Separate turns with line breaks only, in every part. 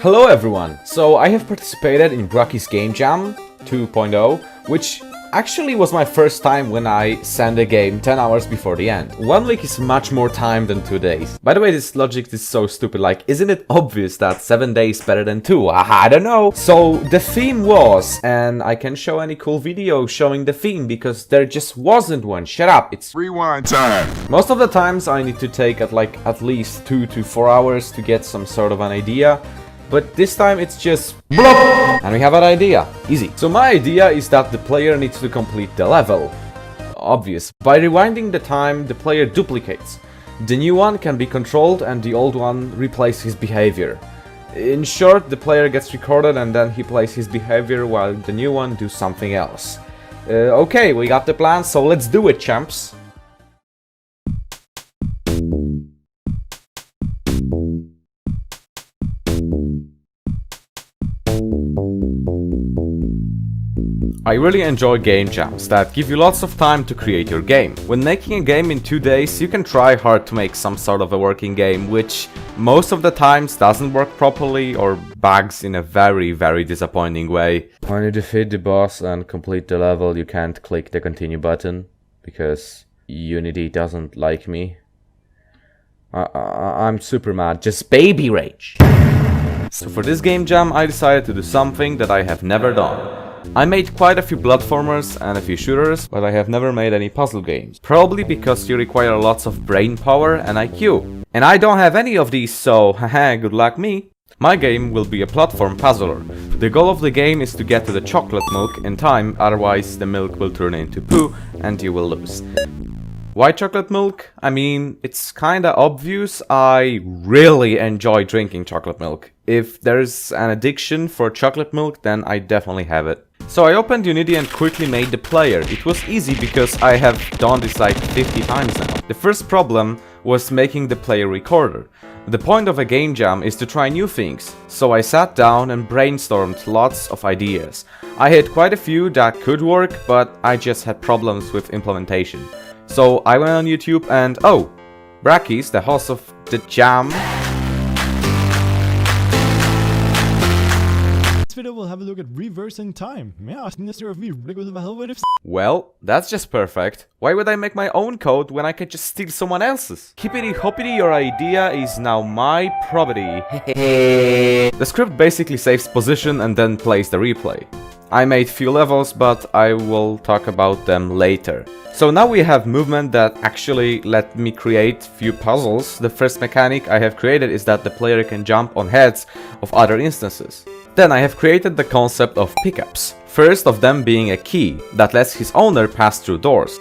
Hello everyone! So I have participated in BRACKEYS Game Jam 2.0, which actually was my first time when I sent a game 10 hours before the end. 1 week is much more time than 2 days. By the way, this logic is so stupid, like, isn't it obvious that 7 days better than 2? I don't know! So the theme was, and I can show any cool video showing the theme because there just wasn't one. Shut up, it's
rewind time!
Most of the times I need to take at least 2 to 4 hours to get some sort of an idea. But this time it's just BLOP! And we have an idea. Easy. So my idea is that the player needs to complete the level. Obvious. By rewinding the time, the player duplicates. The new one can be controlled and the old one replays his behavior. In short, the player gets recorded and then he plays his behavior while the new one does something else. Okay, we got the plan, so let's do it, champs. I really enjoy game jams that give you lots of time to create your game. When making a game in 2 days, you can try hard to make some sort of a working game, which most of the times doesn't work properly or bugs in a very disappointing way. When you defeat the boss and complete the level, you can't click the continue button because Unity doesn't like me. I'm super mad, just baby rage. So for this game jam, I decided to do something that I have never done. I made quite a few platformers and a few shooters, but I have never made any puzzle games. Probably because you require lots of brain power and IQ. And I don't have any of these, so haha, good luck me. My game will be a platform puzzler. The goal of the game is to get to the chocolate milk in time, otherwise the milk will turn into poo and you will lose. Why chocolate milk? I mean, it's kinda obvious. I really enjoy drinking chocolate milk. If there's an addiction for chocolate milk, then I definitely have it. So I opened Unity and quickly made the player. It was easy because I have done this like 50 times now. The first problem was making the player recorder. The point of a game jam is to try new things, so I sat down and brainstormed lots of ideas. I had quite a few that could work, but I just had problems with implementation. So I went on YouTube and oh, BRACKEYS, the host of the jam.
This video will have a look at reversing time.
Well, that's just perfect. Why would I make my own code when I can just steal someone else's? Hippity hoppity, your idea is now my property. The script basically saves position and then plays the replay. I made few levels, but I will talk about them later. So now we have movement that actually let me create few puzzles. The first mechanic I have created is that the player can jump on heads of other instances. Then I have created the concept of pickups. First of them being a key that lets his owner pass through doors.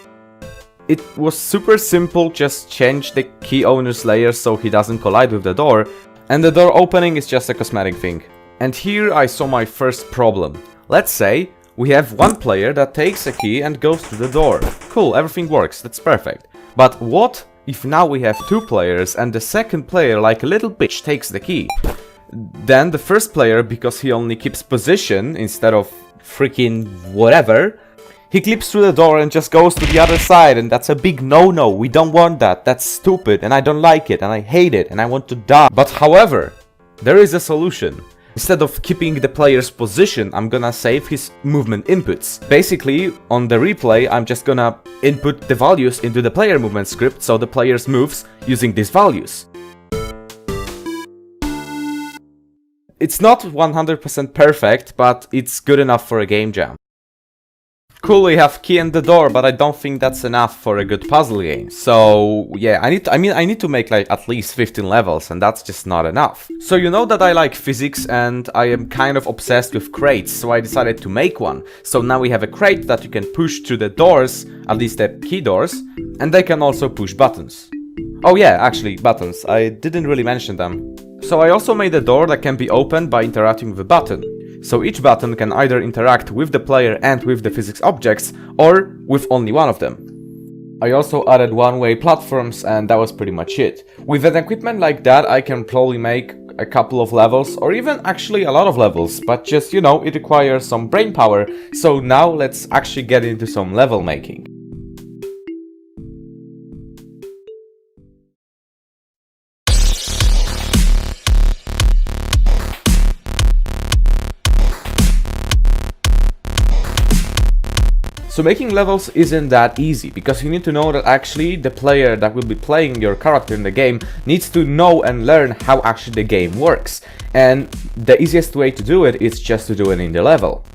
It was super simple, just change the key owner's layer so he doesn't collide with the door, and the door opening is just a cosmetic thing. And here I saw my first problem. Let's say we have one player that takes a key and goes through the door. Cool, everything works, that's perfect. But what if now we have two players and the second player, like a little bitch, takes the key? Then the first player, because he only keeps position instead of freaking whatever, he clips through the door and just goes to the other side, and that's a big no-no. We don't want that. That's stupid and I don't like it and I hate it and I want to die. But however, there is a solution. Instead of keeping the player's position, I'm gonna save his movement inputs. Basically, on the replay, I'm just gonna input the values into the player movement script so the player moves using these values. It's not 100% perfect, but it's good enough for a game jam. Cool, we have key in the door, but I don't think that's enough for a good puzzle game. So yeah, I need to make like at least 15 levels, and that's just not enough. So you know that I like physics and I am kind of obsessed with crates, so I decided to make one. So now we have a crate that you can push through the doors, at least the key doors, and they can also push buttons. Oh yeah, actually buttons, I didn't really mention them. So I also made a door that can be opened by interacting with a button. So each button can either interact with the player and with the physics objects, or with only one of them. I also added one-way platforms, and that was pretty much it. With an equipment like that, I can probably make a couple of levels, or even actually a lot of levels, but just, you know, it requires some brain power. So now let's actually get into some level making. So making levels isn't that easy, because you need to know that actually the player that will be playing your character in the game needs to know and learn how actually the game works. And the easiest way to do it is just to do it in the level.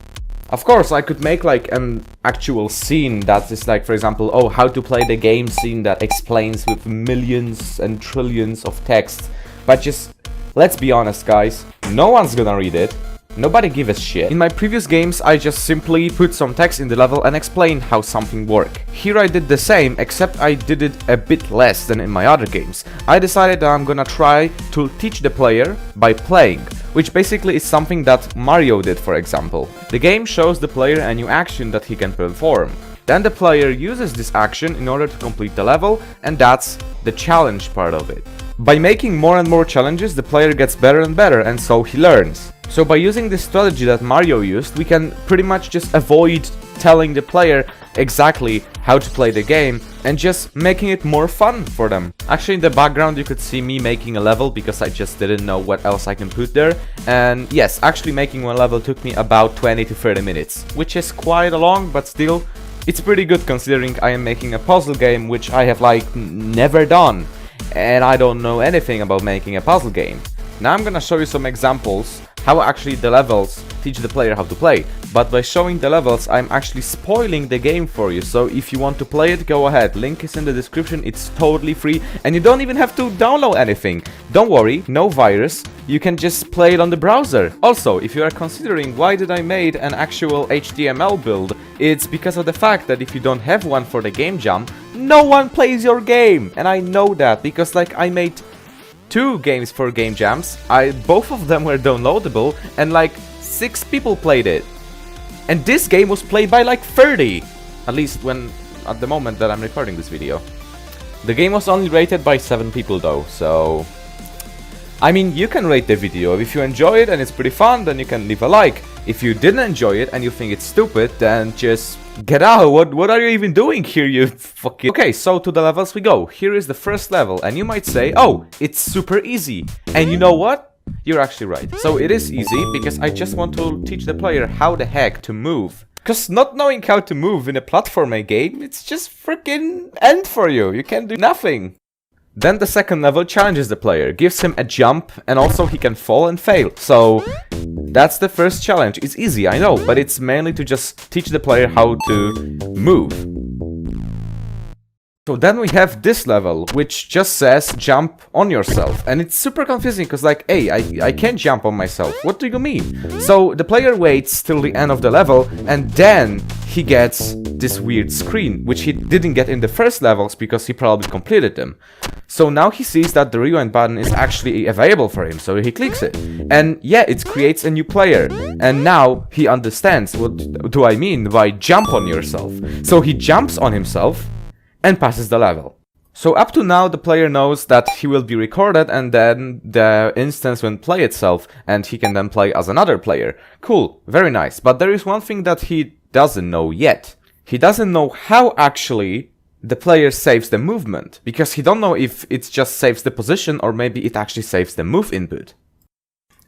Of course, I could make like an actual scene that is like, for example, oh, how to play the game scene that explains with millions and trillions of text. But just, let's be honest guys, no one's gonna read it. Nobody gives a shit. In my previous games, I just simply put some text in the level and explained how something works. Here I did the same, except I did it a bit less than in my other games. I decided that I'm gonna try to teach the player by playing, which basically is something that Mario did, for example. The game shows the player a new action that he can perform. Then the player uses this action in order to complete the level, and that's the challenge part of it. By making more and more challenges, the player gets better and better, and so he learns. So by using this strategy that Mario used, we can pretty much just avoid telling the player exactly how to play the game and just making it more fun for them. Actually, in the background you could see me making a level because I just didn't know what else I can put there. And yes, actually making one level took me about 20 to 30 minutes, which is quite long, but still, it's pretty good considering I am making a puzzle game which I have like never done. And I don't know anything about making a puzzle game. Now I'm gonna show you some examples how actually the levels teach the player how to play. But by showing the levels, I'm actually spoiling the game for you. So if you want to play it, go ahead. Link is in the description, it's totally free. And you don't even have to download anything. Don't worry, no virus. You can just play it on the browser. Also, if you are considering why did I made an actual HTML build, it's because of the fact that if you don't have one for the game jam, no one plays your game. And I know that because like I made 2 games for game jams. Both of them were downloadable and like 6 people played it. And this game was played by like 30. At least at the moment that I'm recording this video. The game was only rated by 7 people though, so I mean, you can rate the video. If you enjoy it and it's pretty fun, then you can leave a like. If you didn't enjoy it and you think it's stupid, then just get out. What are you even doing here, you fucking... Okay, so to the levels we go. Here is the first level, and you might say, oh, it's super easy. And you know what? You're actually right. So it is easy, because I just want to teach the player how the heck to move. Because not knowing how to move in a platformer game, it's just freaking end for you. You can do nothing. Then the second level challenges the player, gives him a jump, and also he can fall and fail. So that's the first challenge. It's easy, I know, but it's mainly to just teach the player how to move. So then we have this level, which just says jump on yourself. And it's super confusing because like, hey, I can't jump on myself. What do you mean? So the player waits till the end of the level and then he gets this weird screen, which he didn't get in the first levels because he probably completed them. So now he sees that the rewind button is actually available for him, so he clicks it. And yeah, it creates a new player. And now he understands what do I mean by jump on yourself. So he jumps on himself and passes the level. So up to now the player knows that he will be recorded and then the instance will play itself and he can then play as another player. Cool, very nice. But there is one thing that he doesn't know yet. He doesn't know how actually the player saves the movement, because he don't know if it just saves the position or maybe it actually saves the move input.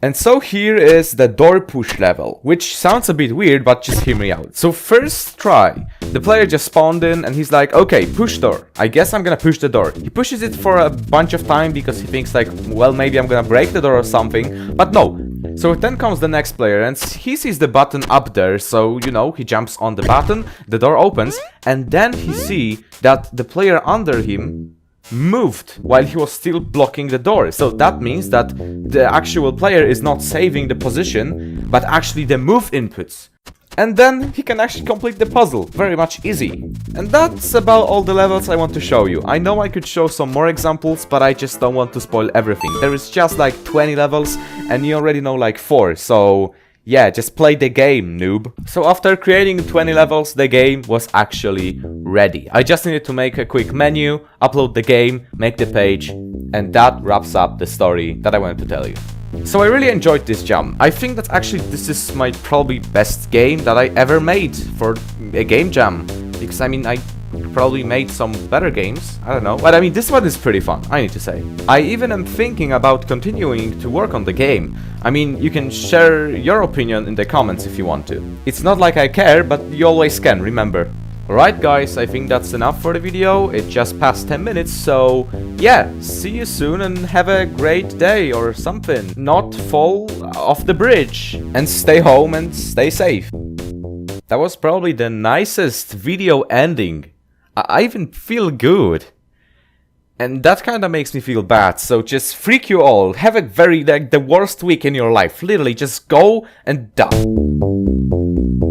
And so here is the door push level, which sounds a bit weird, but just hear me out. So first try, the player just spawned in and he's like, okay, push door. I guess I'm gonna push the door. He pushes it for a bunch of time because he thinks like, well, maybe I'm gonna break the door or something, but no. So then comes the next player and he sees the button up there, so, you know, he jumps on the button, the door opens, and then he sees that the player under him moved while he was still blocking the door. So that means that the actual player is not saving the position, but actually the move inputs. And then he can actually complete the puzzle. Very much easy. And that's about all the levels I want to show you. I know I could show some more examples, but I just don't want to spoil everything. There is just like 20 levels and you already know like 4, so yeah, just play the game, noob. So after creating 20 levels, the game was actually ready. I just needed to make a quick menu, upload the game, make the page, and that wraps up the story that I wanted to tell you. So I really enjoyed this jam. I think that actually this is my probably best game that I ever made for a game jam. Because I mean, I probably made some better games, I don't know. But I mean, this one is pretty fun, I need to say. I even am thinking about continuing to work on the game. I mean, you can share your opinion in the comments if you want to. It's not like I care, but you always can, remember. Alright guys, I think that's enough for the video. It just passed 10 minutes, so yeah, see you soon and have a great day or something. Not fall off the bridge. And stay home and stay safe. That was probably the nicest video ending. I even feel good. And that kinda makes me feel bad, so just freak you all. Have a the worst week in your life. Literally, just go and die.